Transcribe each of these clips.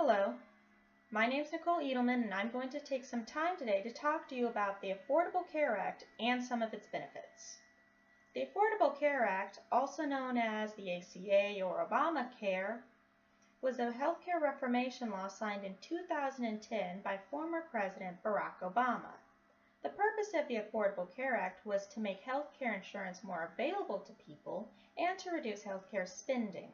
Hello, my name is Nicole Edelman and I'm going to take some time today to talk to you about the Affordable Care Act and some of its benefits. The Affordable Care Act, also known as the ACA or Obamacare, was a healthcare reformation law signed in 2010 by former President Barack Obama. The purpose of the Affordable Care Act was to make healthcare insurance more available to people and to reduce healthcare spending.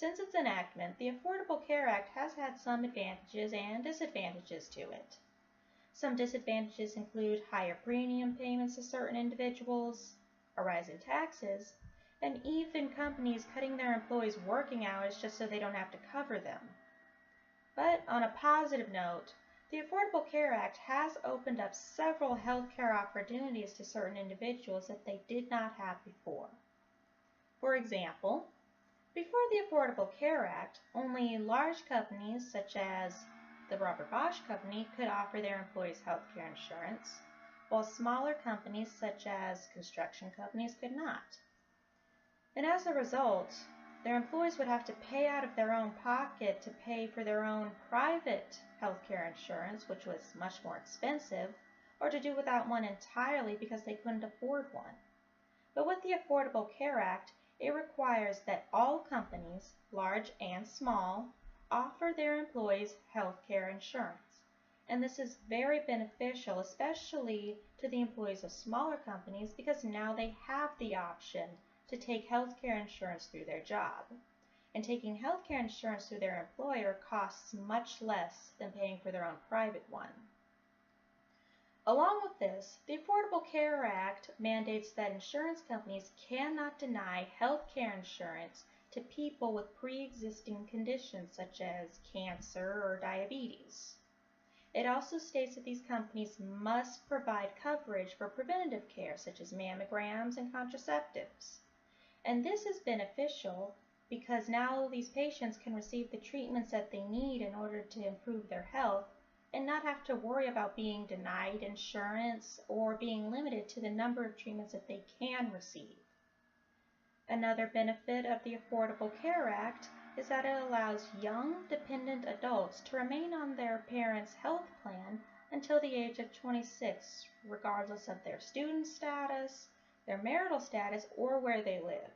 Since its enactment, the Affordable Care Act has had some advantages and disadvantages to it. Some disadvantages include higher premium payments to certain individuals, a rise in taxes, and even companies cutting their employees' working hours just so they don't have to cover them. But on a positive note, the Affordable Care Act has opened up several healthcare opportunities to certain individuals that they did not have before. For example, before the Affordable Care Act, only large companies such as the Robert Bosch Company could offer their employees health care insurance, while smaller companies such as construction companies could not. And as a result, their employees would have to pay out of their own pocket to pay for their own private health care insurance, which was much more expensive, or to do without one entirely because they couldn't afford one. But with the Affordable Care Act, it requires that all companies, large and small, offer their employees health care insurance. And this is very beneficial, especially to the employees of smaller companies, because now they have the option to take health care insurance through their job. And taking health care insurance through their employer costs much less than paying for their own private one. Along with this, the Affordable Care Act mandates that insurance companies cannot deny health care insurance to people with pre-existing conditions such as cancer or diabetes. It also states that these companies must provide coverage for preventative care such as mammograms and contraceptives. And this is beneficial because now these patients can receive the treatments that they need in order to improve their health and not have to worry about being denied insurance or being limited to the number of treatments that they can receive. Another benefit of the Affordable Care Act is that it allows young, dependent adults to remain on their parents' health plan until the age of 26, regardless of their student status, their marital status, or where they live.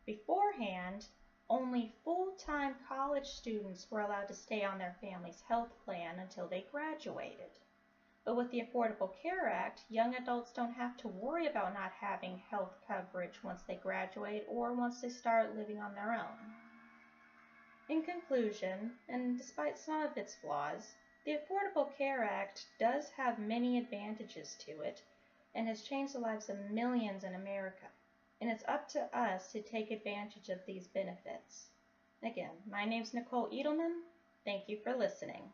Beforehand, only full-time college students were allowed to stay on their family's health plan until they graduated. But with the Affordable Care Act, young adults don't have to worry about not having health coverage once they graduate or once they start living on their own. In conclusion, and despite some of its flaws, the Affordable Care Act does have many advantages to it and has changed the lives of millions in America. And it's up to us to take advantage of these benefits. Again, my name's Nicole Edelman. Thank you for listening.